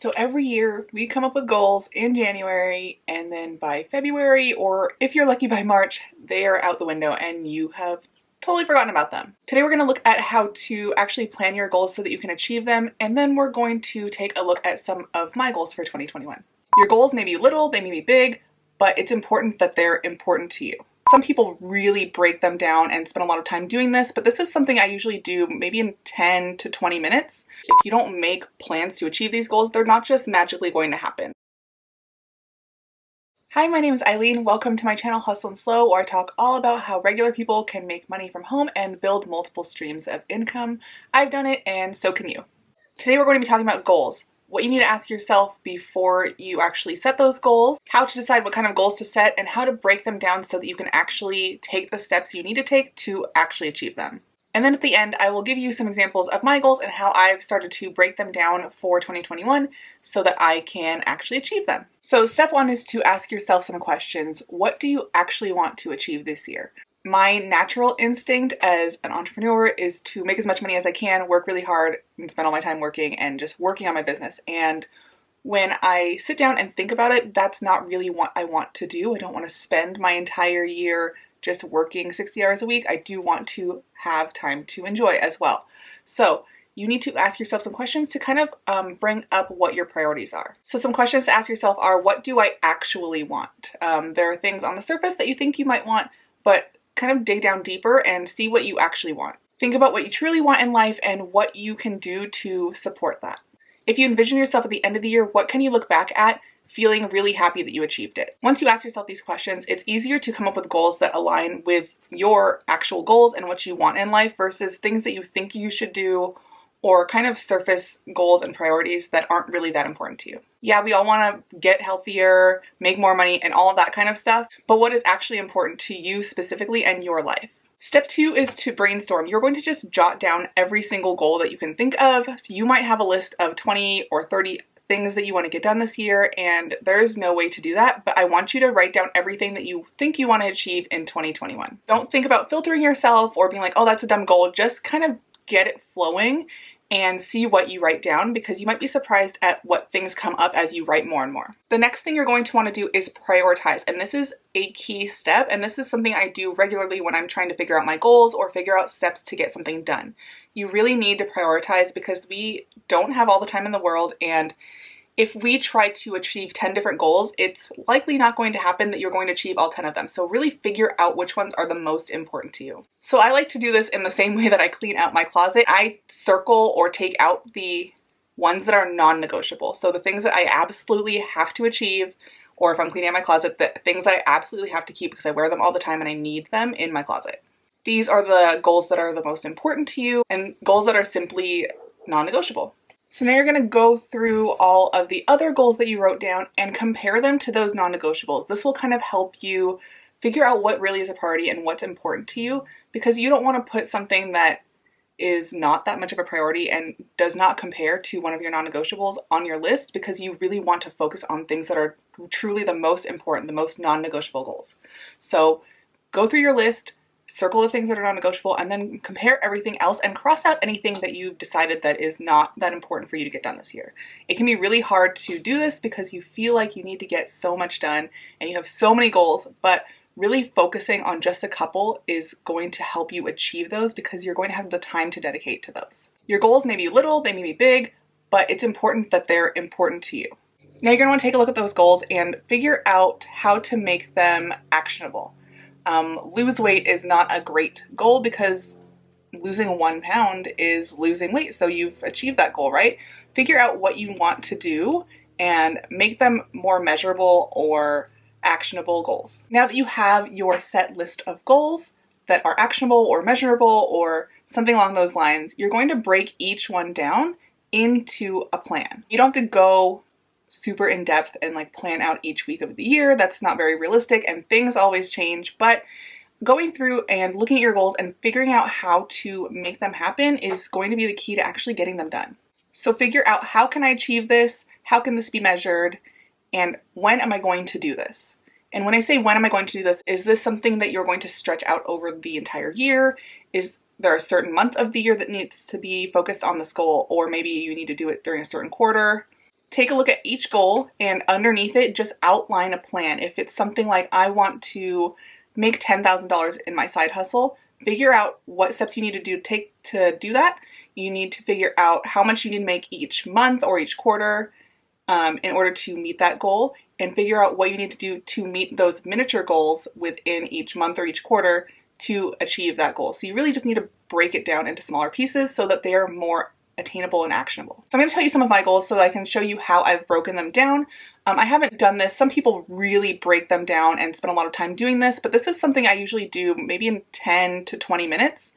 So every year we come up with goals in January, and then by February, or if you're lucky by March, they are out the window and you have totally forgotten about them. Today we're going to look at how to actually plan your goals so that you can achieve them, and then we're going to take a look at some of my goals for 2021. Your goals may be little, they may be big, but it's important that they're important to you. Some people really break them down and spend a lot of time doing this, but this is something I usually do maybe in 10 to 20 minutes. If you don't make plans to achieve these goals, they're not just magically going to happen. Hi, my name is Eileen. Welcome to my channel Hustle and Slow, where I talk all about how regular people can make money from home and build multiple streams of income. I've done it and so can you. Today we're going to be talking about goals. What you need to ask yourself before you actually set those goals, how to decide what kind of goals to set, and how to break them down so that you can actually take the steps you need to take to actually achieve them. And then at the end, I will give you some examples of my goals and how I've started to break them down for 2021 so that I can actually achieve them. So step one is to ask yourself some questions. What do you actually want to achieve this year? My natural instinct as an entrepreneur is to make as much money as I can, work really hard, and spend all my time working and just working on my business. And when I sit down and think about it, that's not really what I want to do. I don't want to spend my entire year just working 60 hours a week. I do want to have time to enjoy as well. So you need to ask yourself some questions to kind of bring up what your priorities are. So some questions to ask yourself are, what do I actually want? There are things on the surface that you think you might want, but kind of dig down deeper and see what you actually want. Think about what you truly want in life and what you can do to support that. If you envision yourself at the end of the year, what can you look back at feeling really happy that you achieved it? Once you ask yourself these questions, it's easier to come up with goals that align with your actual goals and what you want in life versus things that you think you should do or kind of surface goals and priorities that aren't really that important to you. Yeah, we all want to get healthier, make more money, and all of that kind of stuff, but what is actually important to you specifically and your life? Step two is to brainstorm. You're going to just jot down every single goal that you can think of. So you might have a list of 20 or 30 things that you want to get done this year, and there's no way to do that, but I want you to write down everything that you think you want to achieve in 2021. Don't think about filtering yourself or being like, oh, that's a dumb goal. Just kind of get it flowing and see what you write down, because you might be surprised at what things come up as you write more and more. The next thing you're going to want to do is prioritize, and this is a key step, and this is something I do regularly when I'm trying to figure out my goals or figure out steps to get something done. You really need to prioritize because we don't have all the time in the world, and if we try to achieve 10 different goals, it's likely not going to happen that you're going to achieve all 10 of them. So really figure out which ones are the most important to you. So I like to do this in the same way that I clean out my closet. I circle or take out the ones that are non-negotiable. So the things that I absolutely have to achieve, or if I'm cleaning out my closet, the things that I absolutely have to keep because I wear them all the time and I need them in my closet. These are the goals that are the most important to you and goals that are simply non-negotiable. So now you're going to go through all of the other goals that you wrote down and compare them to those non-negotiables. This will kind of help you figure out what really is a priority and what's important to you, because you don't want to put something that is not that much of a priority and does not compare to one of your non-negotiables on your list, because you really want to focus on things that are truly the most important, the most non-negotiable goals. So go through your list, circle the things that are non-negotiable, and then compare everything else and cross out anything that you've decided that is not that important for you to get done this year. It can be really hard to do this because you feel like you need to get so much done and you have so many goals, but really focusing on just a couple is going to help you achieve those because you're going to have the time to dedicate to those. Your goals may be little, they may be big, but it's important that they're important to you. Now you're going to want to take a look at those goals and figure out how to make them actionable. Lose weight is not a great goal because losing 1 pound is losing weight. So you've achieved that goal, right? Figure out what you want to do and make them more measurable or actionable goals. Now that you have your set list of goals that are actionable or measurable or something along those lines, you're going to break each one down into a plan. You don't have to go super in depth and like plan out each week of the year. That's not very realistic and things always change, but going through and looking at your goals and figuring out how to make them happen is going to be the key to actually getting them done. So figure out, how can I achieve this? How can this be measured? And when am I going to do this? And when I say when am I going to do this, is this something that you're going to stretch out over the entire year? Is there a certain month of the year that needs to be focused on this goal? Or maybe you need to do it during a certain quarter? take a look at each goal and underneath it, just outline a plan. If it's something like I want to make $10,000 in my side hustle, figure out what steps you need to take to do that. You need to figure out how much you need to make each month or each quarter in order to meet that goal, and figure out what you need to do to meet those miniature goals within each month or each quarter to achieve that goal. So you really just need to break it down into smaller pieces so that they are more attainable and actionable. So I'm going to tell you some of my goals so that I can show you how I've broken them down. I haven't done this. Some people really break them down and spend a lot of time doing this, but this is something I usually do maybe in 10 to 20 minutes.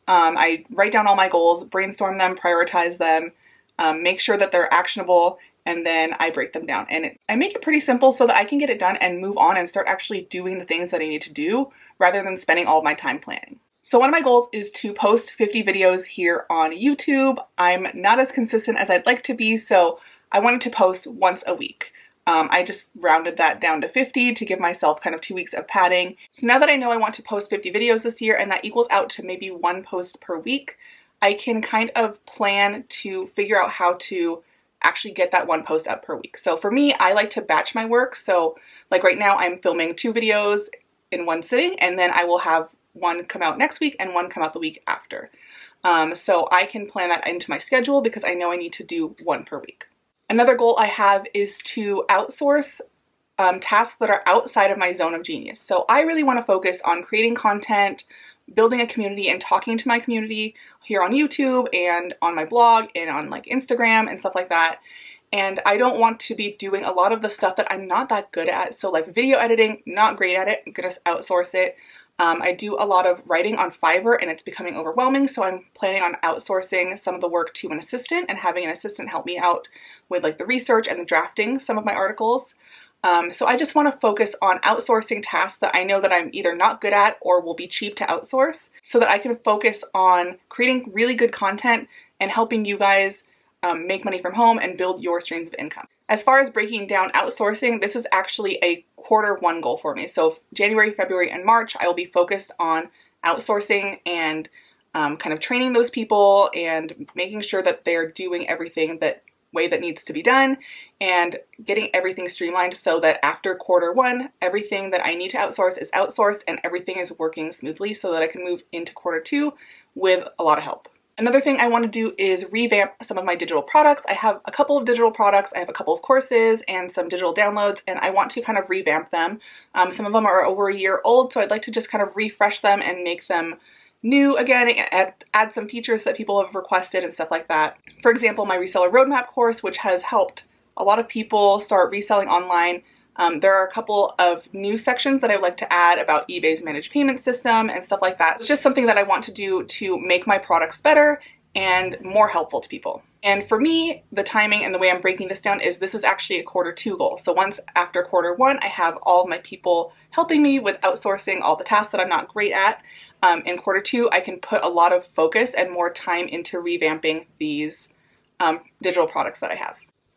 I write down all my goals, brainstorm them, prioritize them, make sure that they're actionable, and then I break them down. And I make it pretty simple so that I can get it done and move on and start actually doing the things that I need to do rather than spending all of my time planning. So one of my goals is to post 50 videos here on YouTube. I'm not as consistent as I'd like to be, so I wanted to post once a week. I just rounded that down to 50 to give myself kind of 2 weeks of padding. So now that I know I want to post 50 videos this year, and that equals out to maybe 1 post per week, I can kind of plan to figure out how to actually get that 1 post up per week. So for me, I like to batch my work. So like right now I'm filming 2 videos in one sitting, and then I will have 1 come out next week and 1 come out the week after. So I can plan that into my schedule because I know I need to do 1 per week. Another goal I have is to outsource tasks that are outside of my zone of genius. So I really want to focus on creating content, building a community, and talking to my community here on YouTube and on my blog and on like Instagram and stuff like that. And I don't want to be doing a lot of the stuff that I'm not that good at. So like video editing, not great at it. I'm gonna outsource it. I do a lot of writing on FIVERR and it's becoming overwhelming, so I'm planning on outsourcing some of the work to an assistant and having an assistant help me out with like the research and the drafting some of my articles. So I just want to focus on outsourcing tasks that I know that I'm either not good at or will be cheap to outsource, so that I can focus on creating really good content and helping you guys make money from home and build your streams of income. As far as breaking down outsourcing, this is actually a Q1 goal for me. So January, February, and March, I will be focused on outsourcing and kind of training those people and making sure that they're doing everything that way that needs to be done and getting everything streamlined so that after Q1, everything that I need to outsource is outsourced and everything is working smoothly so that I can move into Q2 with a lot of help. Another thing I want to do is revamp some of my digital products. I have a couple of digital products, I have a couple of courses and some digital downloads, and I want to kind of revamp them. Some of them are over a year old, so I'd like to just kind of refresh them and make them new again, add some features that people have requested and stuff like that. For example, my reseller roadmap course, which has helped a lot of people start reselling online. There are a couple of new sections that I'd like to add about eBay's managed payment system and stuff like that. It's just something that I want to do to make my products better and more helpful to people. And for me, the timing and the way I'm breaking this down is this is actually a Q2 goal. So once after Q1, I have all of my people helping me with outsourcing all the tasks that I'm not great at. In Q2, I can put a lot of focus and more time into revamping these digital products that I have.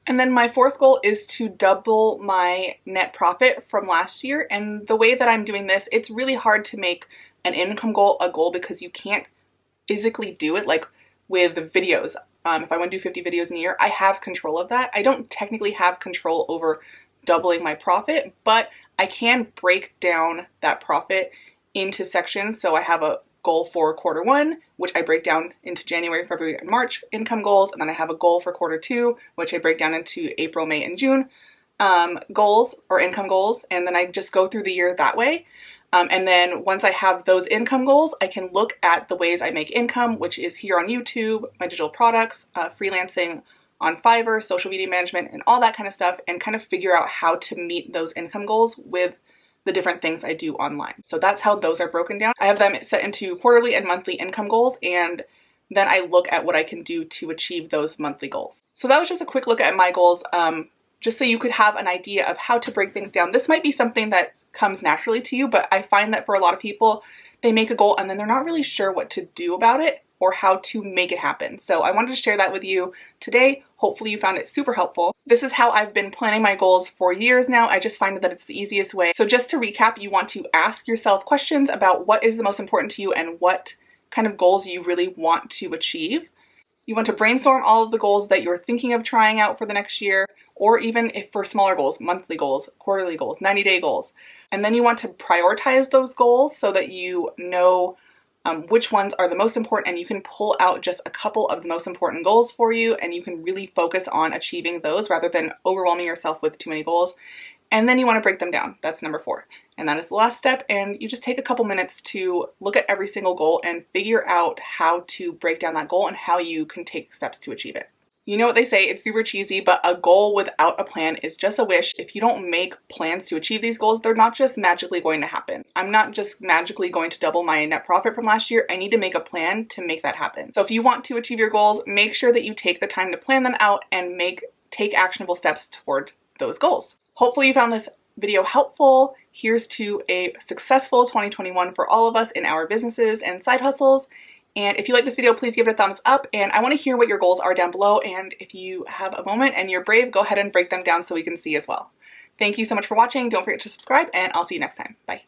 And then my 4th goal is to double my net profit from last year. And the way that I'm doing this, it's really hard to make an income goal a goal because you can't physically do it like with the videos. If I want to do 50 videos in a year, I have control of that. I don't technically have control over doubling my profit, but I can break down that profit into sections. So I have a goal for Q1, which I break down into January, February, and March income goals. And then I have a goal for Q2, which I break down into April, May, and June goals or income goals. And then I just go through the year that way. And then once I have those income goals, I can look at the ways I make income, which is here on YouTube, my digital products, freelancing on FIVERR, social media management, and all that kind of stuff, and kind of figure out how to meet those income goals with the different things I do online. So that's how those are broken down. I have them set into quarterly and monthly income goals, and then I look at what I can do to achieve those monthly goals. So that was just a quick look at my goals, just so you could have an idea of how to break things down. This might be something that comes naturally to you, but I find that for a lot of people, they make a goal and then they're not really sure what to do about it or how to make it happen. So I wanted to share that with you today. Hopefully you found it super helpful. This is how I've been planning my goals for years now. I just find that it's the easiest way. So just to recap, you want to ask yourself questions about what is the most important to you and what kind of goals you really want to achieve. You want to brainstorm all of the goals that you're thinking of trying out for the next year, or even if for smaller goals, monthly goals, quarterly goals, 90-day goals. And then you want to prioritize those goals so that you know which ones are the most important, and you can pull out just a couple of the most important goals for you, and you can really focus on achieving those rather than overwhelming yourself with too many goals. And then you want to break them down. That's number 4. And that is the last step. And you just take a couple minutes to look at every single goal and figure out how to break down that goal and how you can take steps to achieve it. You know what they say, it's super cheesy, but a goal without a plan is just a wish. If you don't make plans to achieve these goals, they're not just magically going to happen. I'm not just magically going to double my net profit from last year. I need to make a plan to make that happen. So if you want to achieve your goals, make sure that you take the time to plan them out and take actionable steps toward those goals. Hopefully you found this video helpful. Here's to a successful 2021 for all of us in our businesses and side hustles. And if you like this video, please give it a thumbs up. And I want to hear what your goals are down below. And if you have a moment and you're brave, go ahead and break them down so we can see as well. Thank you so much for watching. Don't forget to subscribe, and I'll see you next time. Bye.